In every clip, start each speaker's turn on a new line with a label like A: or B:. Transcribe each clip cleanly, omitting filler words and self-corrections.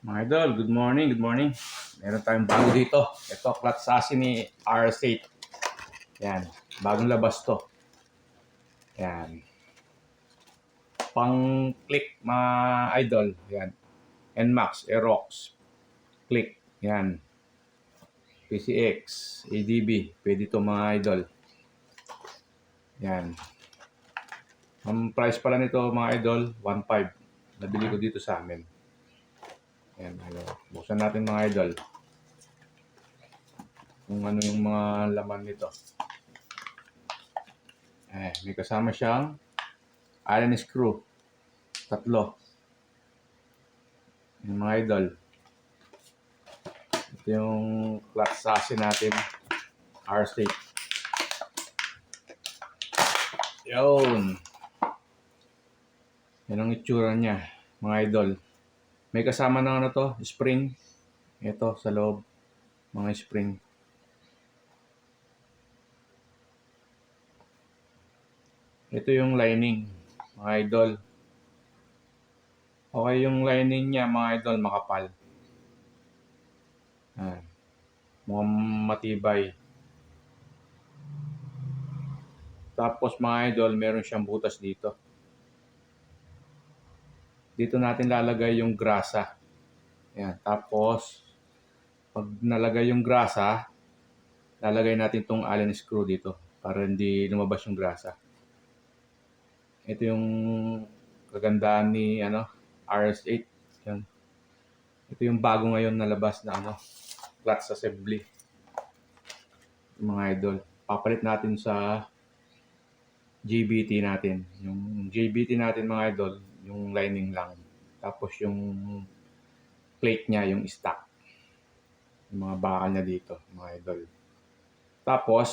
A: Mga idol, good morning, good morning. Meron tayong bago dito. Ito, clutch chassis ni RS8. Yan, bagong labas to. Yan, pang click mga idol. Yan, NMAX, Aerox, click. Yan, PCX, ADB. Pwede to mga idol. Yan. Ang price pala nito mga idol, 1.5. Nabili ko dito sa amin. Yan, buksan natin mga idol. Kung ano yung mga laman nito. May kasama siyang Allen screw. Tatlo. Yung mga idol. Ito yung clutch chassis natin. R-State. Yun. Yan ang itsura niya. Mga idol. May kasama na ano to. Spring. Ito sa loob. Mga spring. Ito yung lining. Mga idol. Okay yung lining niya mga idol. Makapal. Mukhang matibay. Tapos mga idol, meron siyang butas dito. Dito natin lalagay yung grasa. Yan. Tapos, pag nalagay yung grasa, lalagay natin tong Allen screw dito para hindi lumabas yung grasa. Ito yung kagandahan ni RS8. Yan. Ito yung bago ngayon na labas na clutch assembly. Mga idol, papalit natin sa JBT natin. Yung JBT natin mga idol, yung lining lang. Tapos yung plate niya, yung stock. Yung mga bakal niya dito, mga idol. Tapos,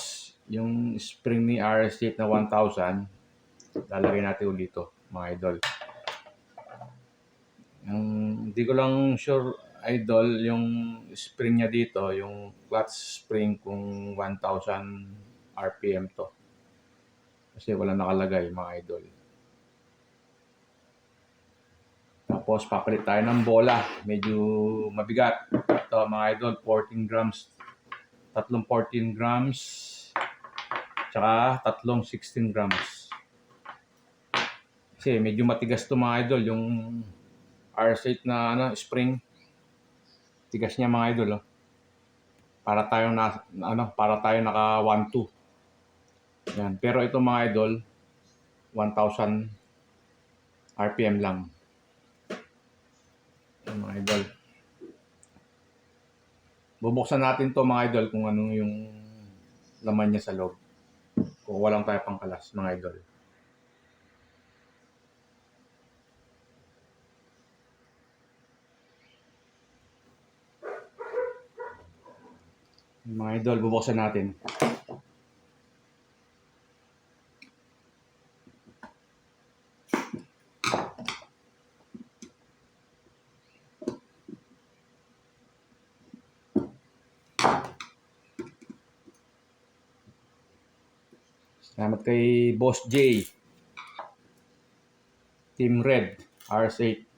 A: yung spring ni RS8 na 1,000, lalagay natin ulit ito, mga idol. Hindi ko lang sure, idol, yung spring niya dito, yung clutch spring kung 1,000 RPM to. Kasi wala nakalagay, mga idol. Tapos, papalit tayo ng bola. Medyo mabigat. Ito, mga idol, 14 grams. Tatlong 14 grams. Tsaka tatlong 16 grams. Kasi medyo matigas to mga idol. Yung R8 na spring. Tigas niya mga idol. Para tayo naka 1.2. Yan. Pero ito mga idol, 1,000 RPM lang. Yan, mga idol. Bubuksan natin to mga idol kung ano yung laman niya sa loob. Kung walang tayo pangkalas mga idol. Mga idol, bubuksan natin. Salamat kay Boss J. Team Red, RS8.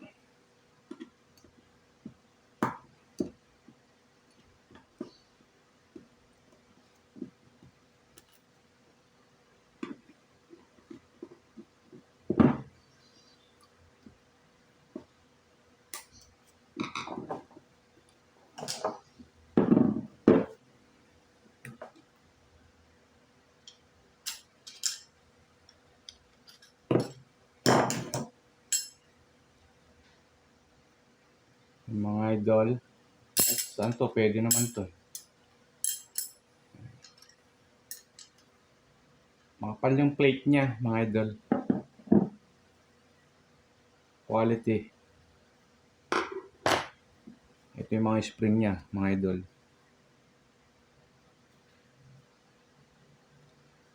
A: Mga idol. Saan to? Pwede naman to. Makapal yung plate niya, mga idol. Quality. Ito yung mga spring niya, mga idol.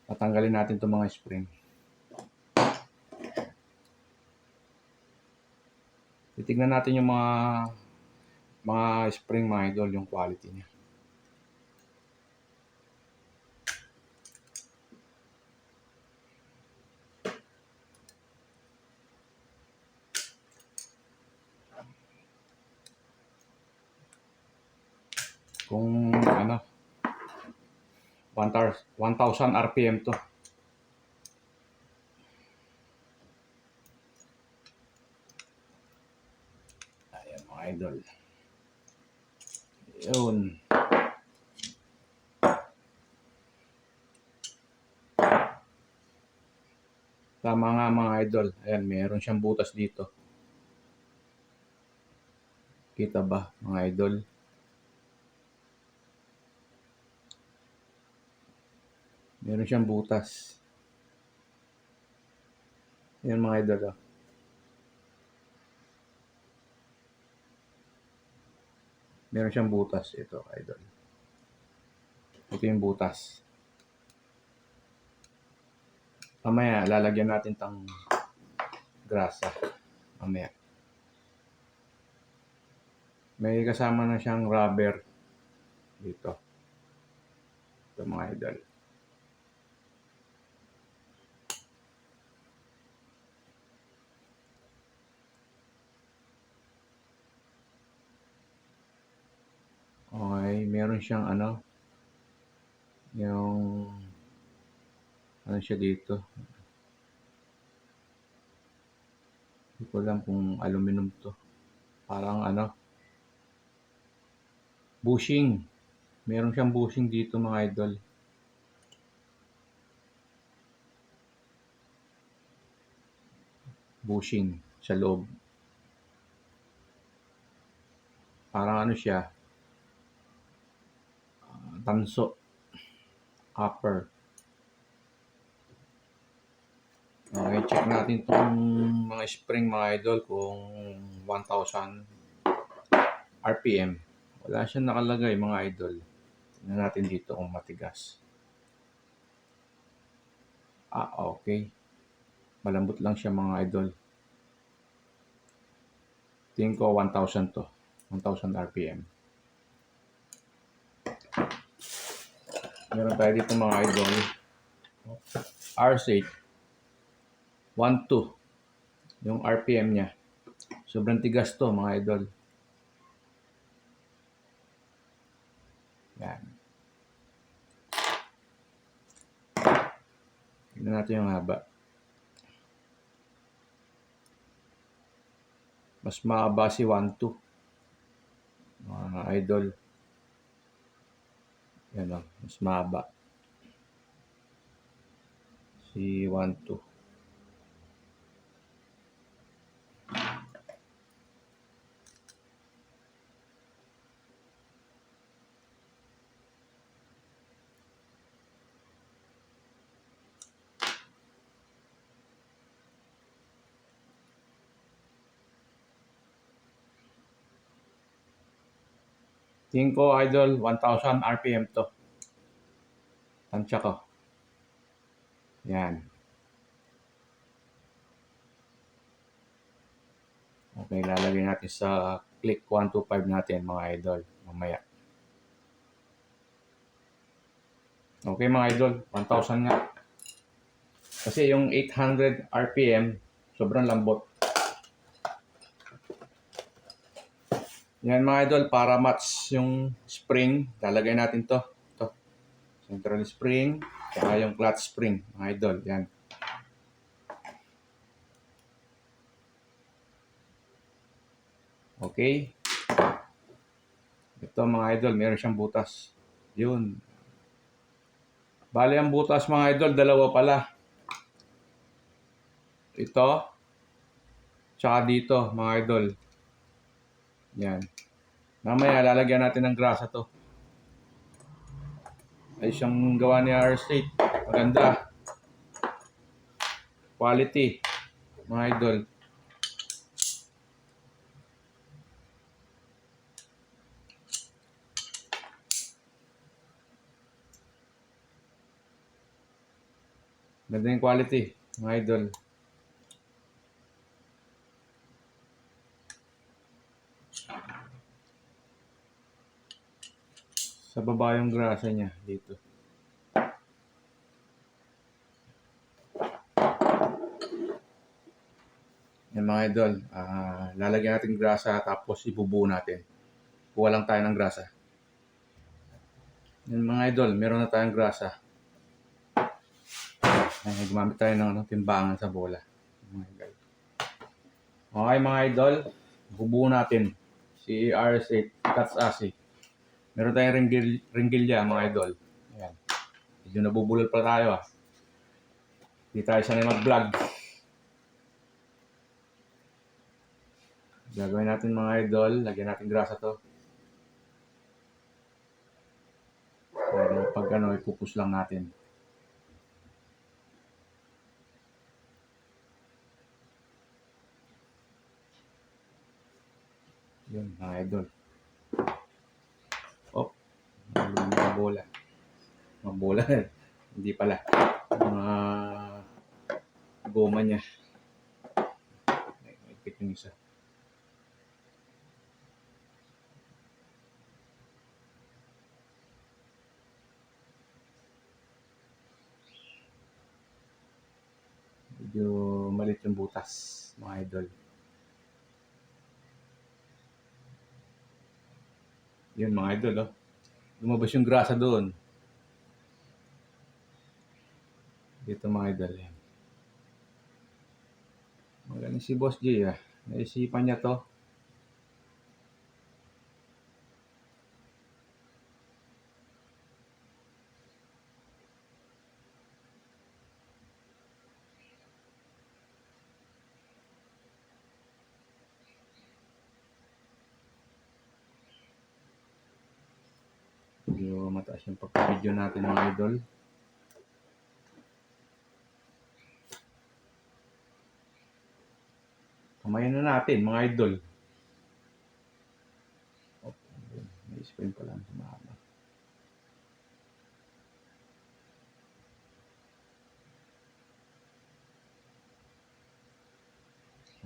A: Patanggalin natin itong mga spring. Titignan natin yung mga spring, mga idol, yung quality niya. Kung ano, 1,000 RPM to. Ayan mga idol. Yun. Tama nga mga idol. Ayan, meron siyang butas dito. Kita ba mga idol? Meron siyang butas. Ayan mga idol. Oh. Meron siyang butas. Ito idol. Ito yung butas. Mamaya, lalagyan natin tang grasa. Mamaya. May kasama na siyang rubber dito. Ito mga idol. Okay, meron siyang ano, yung ano siya dito. Hindi ko alam kung aluminum to. Parang ano, bushing. Meron siyang bushing dito mga idol. Bushing sa loob. Parang ano siya, tanso, copper. Okay, check natin itong mga spring mga idol kung 1,000 RPM. Wala siyang nakalagay mga idol. Tingnan natin dito kung matigas. Okay. Malambot lang siya mga idol. Tingin ko 1,000 to. 1,000 RPM. Meron tayo dito mga idol. R8. 1,2. Yung RPM niya. Sobrang tigas to mga idol. Yan. Tignan natin yung haba. Mas mahaba si 1,2. Mga idol. Yan o. Mas mahaba. Si 1,2. Tingin ko idol 1,000 RPM to. Tansya ko. Yan. Okay, lalagay natin sa click 125 natin mga idol. Mamaya. Okay mga idol, 1,000 nga. Kasi yung 800 RPM, sobrang lambot. Yan mga idol, para match yung spring, lalagay natin to. Ito. Central spring, saka yung clutch spring, mga idol. Yan. Okay. Ito mga idol, meron siyang butas. Yun. Bali ang butas mga idol, dalawa pala. Ito. Tsaka dito mga idol. Yan. Mamaya lalagyan natin ng grasa to. Ay siyang gawa ni R8. Maganda. Quality. Mga idol. Ganda yung quality. Mga idol. Sa baba yung grasa niya dito. Yan mga idol, lalagyan natin grasa tapos ibubuo natin. Kuha lang tayo ng grasa. Yung mga idol, meron na tayong grasa. Ay, gumamit tayo ng timbangan sa bola. Mga idol. Okay mga idol, bubuo natin si RS8 Cats Asi. Meron tayong ringgilya mga idol. Ayan. Medyo nabubulol pa tayo ah. Hindi tayo sanay mag-vlog. Gagawin natin mga idol, lagyan natin grasa to. Pero pag ipupus lang natin. Yun mga idol. Oh, mga bola. Mga bola. Hindi pala. Mga goma niya. Ipit yung isa. Medyo malit yung butas, mga idol. Yun mga idol, oh. Lumabas yung grasa doon. Dito mga idol. Yan. Magaling si Boss J ah. Naisipan niya to. Medyo mataas yung pagka-video natin mga idol. Kamayan na natin mga idol. Oh, may spin pa lang. Mahaba.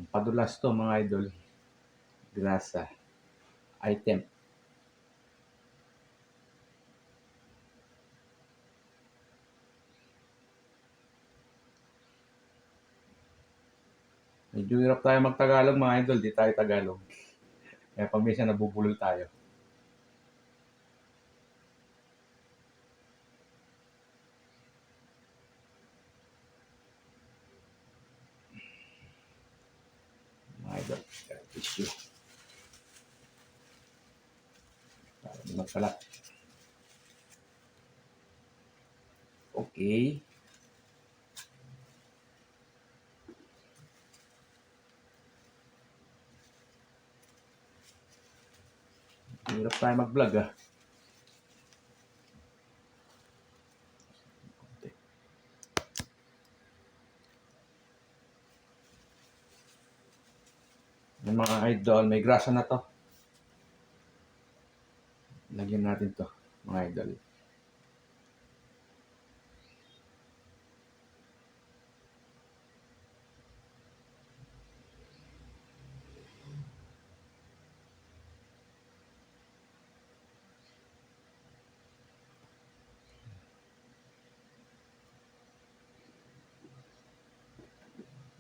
A: Padulas to mga idol. Grasa. Item. Medyo hirap tayo mag-Tagalog mga idol. Di tayo Tagalog. Kaya pag minsan nabubulol tayo. Mga idol. Tissue. Para di magkalat. Okay. Hirap tayo mag-vlog ah. Yung mga idol, may grasa na to. Lagyan natin to, mga idol.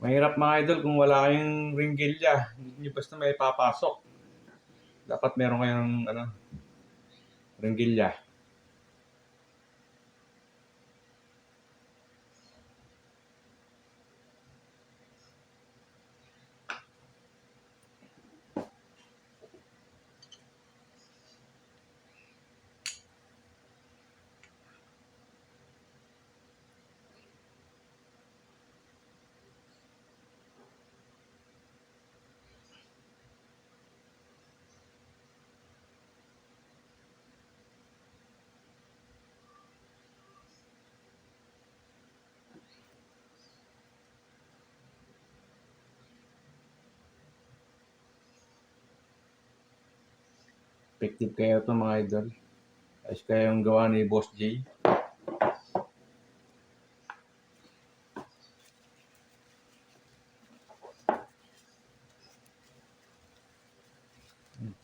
A: Mahirap mga idol kung wala kayong ringgilya. Hindi basta may papasok. Dapat meron kayong ringgilya. Effective kayo to mga idol. Ayos kayong gawa ni Boss J.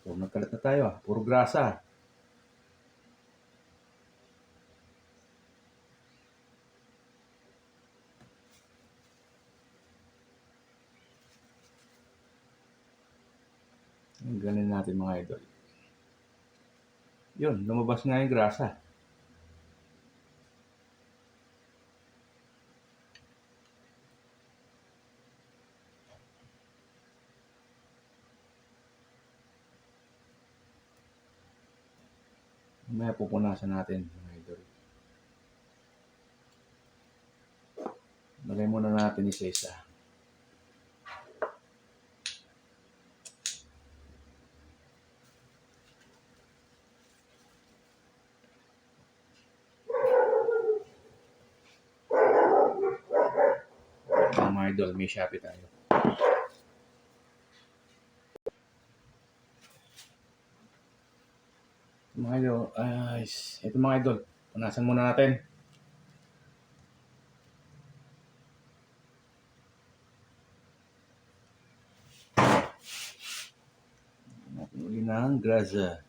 A: So, nagkalat na tayo ah. Puro grasa. Ganin natin mga idol. Yun, lumabas nga yung grasa. Mamaya pupunasan natin, mga idol. Lagay muna natin isa-isa. Mga idol, may Shopee tayo. Mga idol, ito mga idol, punasan muna natin. Uli ng grasa.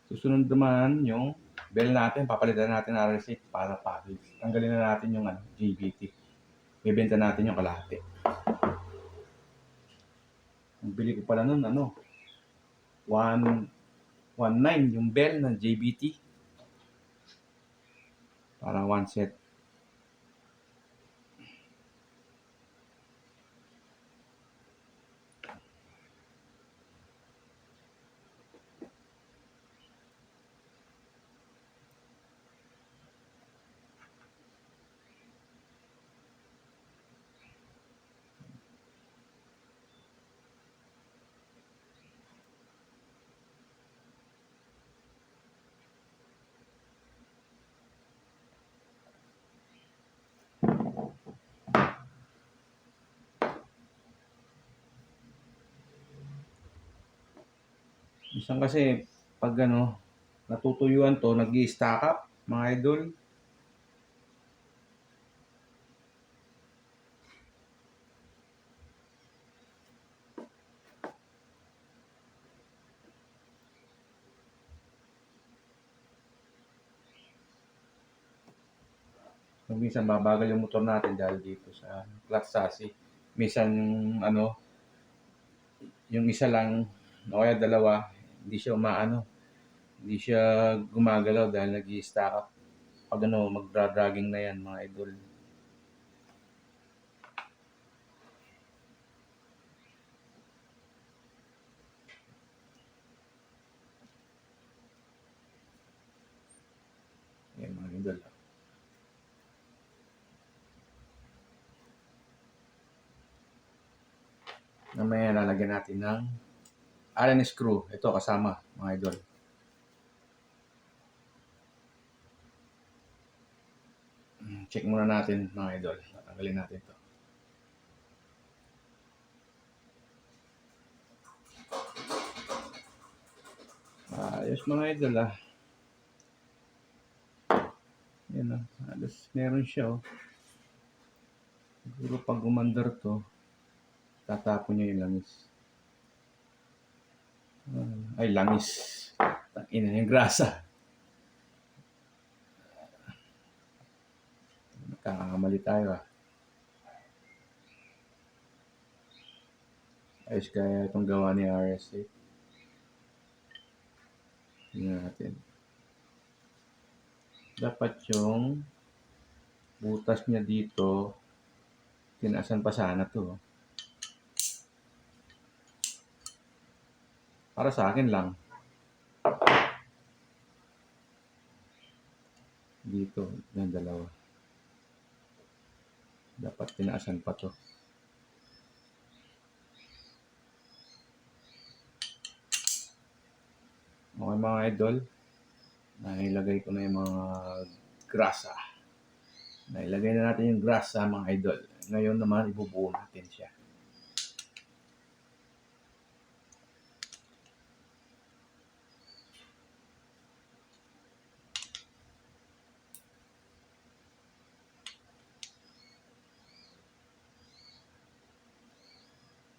A: Susunod naman yung bell natin, papalitan natin ng RS8 para package. Tanggalin na natin yung GBT. Bibenta natin yung kalahati. Ang bili ko pala nun, 119 yung bell ng JBT. Parang one set. Minsan kasi, pag natutuyuan to, nag-i-stack up, mga idol. Minsan babagal yung motor natin dahil dito sa clutch chassis. Minsan yung isa lang o kaya dalawa, hindi siya hindi siya gumagalaw dahil nag-i-stack up. Pag magdra-dragging na yan, mga idol. Yan, mga idol. Mamaya lalagyan natin ng Allen screw. Ito kasama, mga idol. Check muna natin, mga idol. Tatanggalin natin ito. Ayos, mga idol, Yan, halos meron siya, Siguro pag umandar to, tatapon niya yung langis. Ay, langis. Ina yung grasa. Nagkakamali tayo, Ayos kaya itong gawa ni RS8. Tingnan natin. Dapat yung butas niya dito, tinaasan pa sana to. Para sa akin lang. Dito, yung dalawa. Dapat tinaasan pa to. Okay, mga idol. Nailagay ko na yung mga grasa. Nailagay na natin yung grasa, mga idol. Ngayon naman, ibubuo natin siya.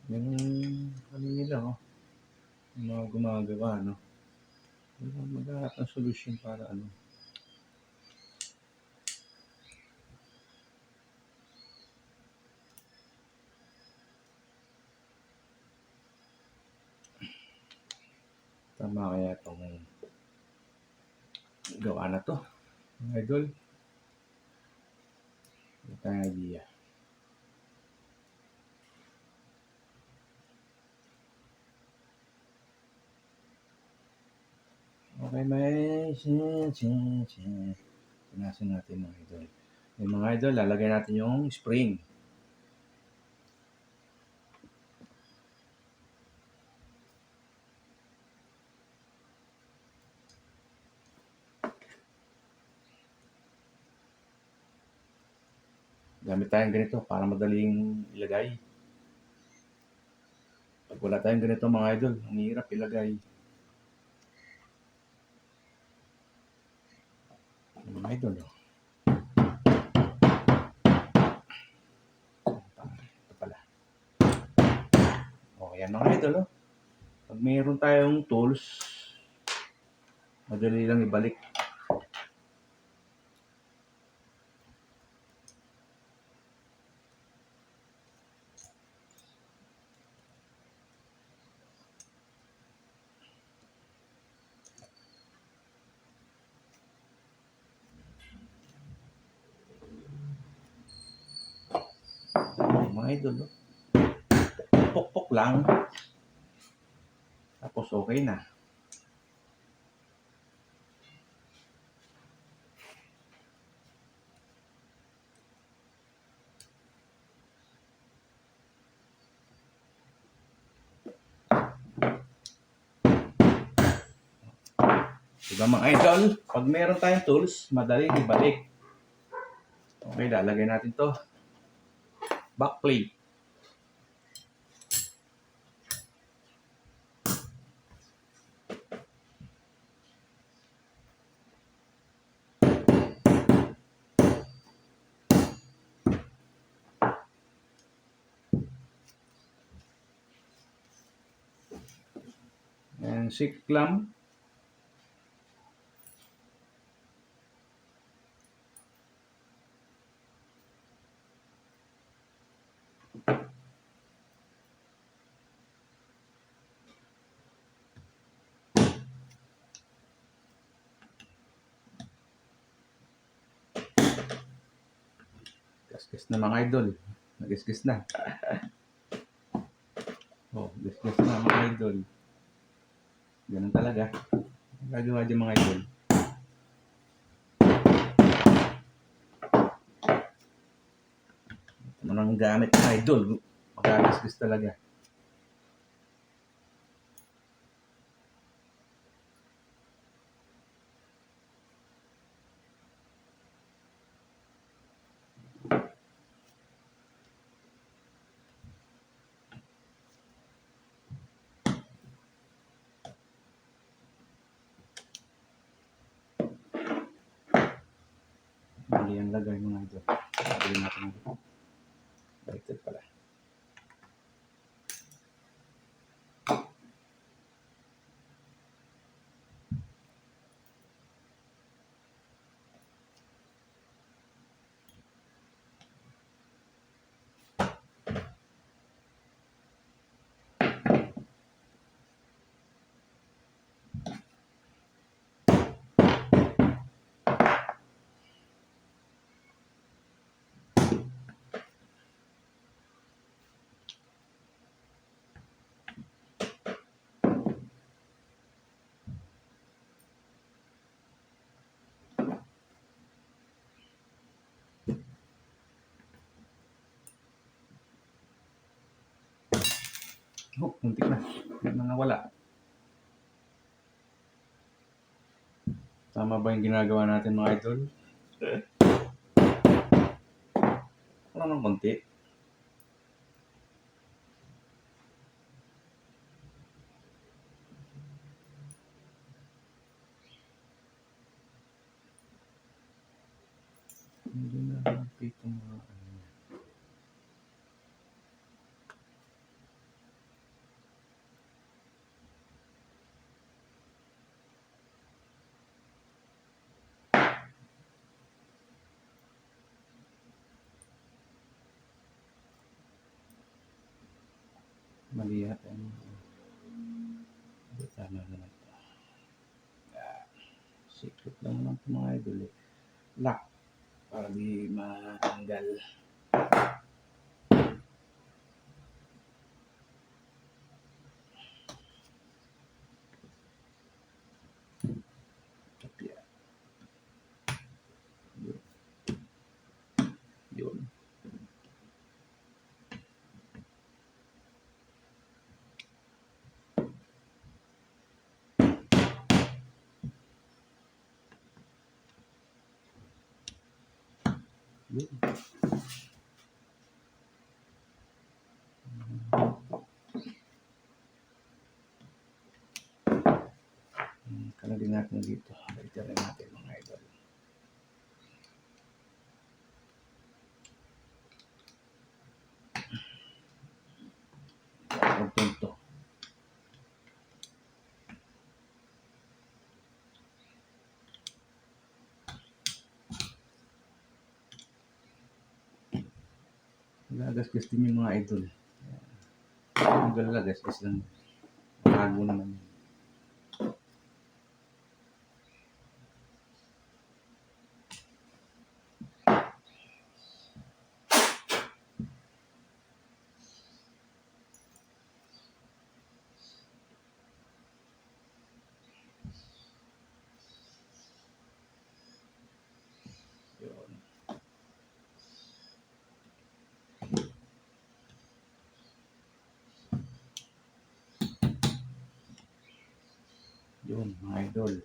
A: Yung nila, yung mga gumagawa, maghanap ng solusyon para Tama kaya itong gawa na to, mga idol. Hindi tayong idea. Okay, punasan natin mga idol. Yung mga idol, lalagay natin yung spring. Gamit tayong ganito para madaling ilagay. Pag wala tayong ganito mga idol, ang hirap ilagay. Mga idol, oh. Ito pala. Okay, yan mga idol, oh. Pag mayroon tayong tools, madali lang ibalik. Mga idol, oh. Pukpok lang. Tapos okay na. Diba mga idol, pag meron tayong tools, madali ibalik. Okay, lalagay natin to. Backplate. And silk clamp. Gasgas na mga idol. Nagasgas na. Oh, gasgas na mga idol. Ganun talaga. Gagawa dyan mga idol. Ito mo nang gamit mga idol. Magagasgas talaga. Mali ang lagay mga idol. Sabihin natin ito. Baliktad pala. Oh, muntik na. Nawala. Tama ba yung ginagawa natin mga idol? Ano naman konti? Hindi na napit ang mga ano. Mali yata. Tama na lang. Secret lang naman ito mga idol eh. Lock. Para di matanggal. Yun. Yun. Kalagin natin dito. Lighter natin mga idol. Contento. Lagasgas din yung mga idol. Ang lagasgas lang. Bago naman yun. Yun mga idol.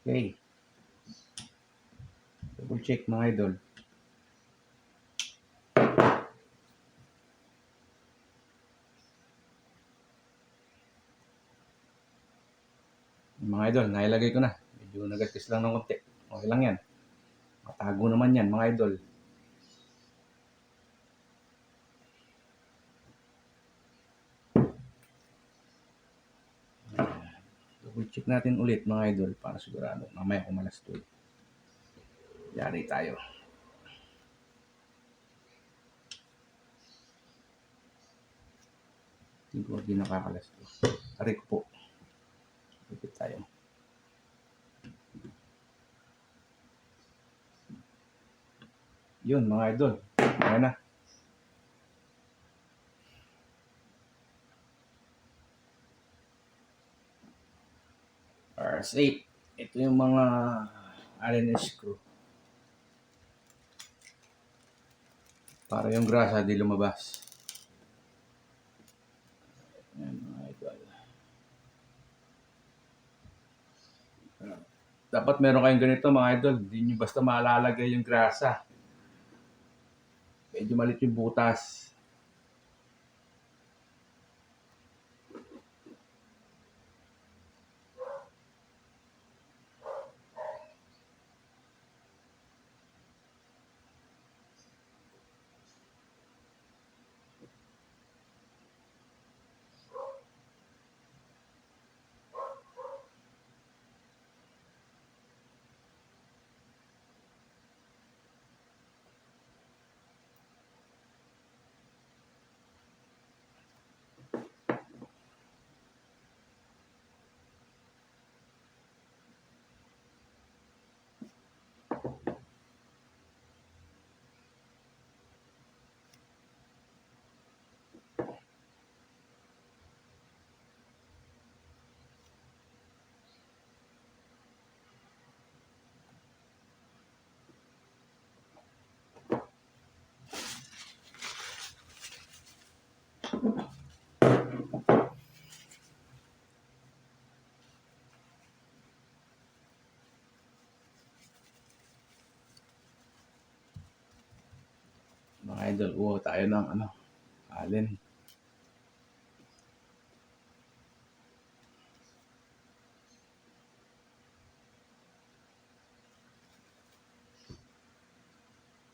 A: Okay. Double check mga idol. Mga idol, nailagay ko na. Medyo nagasgas lang ng konti. Okay lang yan. Matago naman yan mga idol. Double check natin ulit mga idol para sigurado. Mamaya kumalas to. Yari tayo. Hindi ko di nakakalas to. Aray ko po. Lipit tayo. Yun mga idol. Ayan na. RS8. Ito yung mga Allen screw. Para yung grasa di lumabas. Ayan mga idol. Dapat meron kayong ganito mga idol. Hindi nyo basta malalagay yung grasa. Medyo malit yung butas. idol. Tayo ng alin.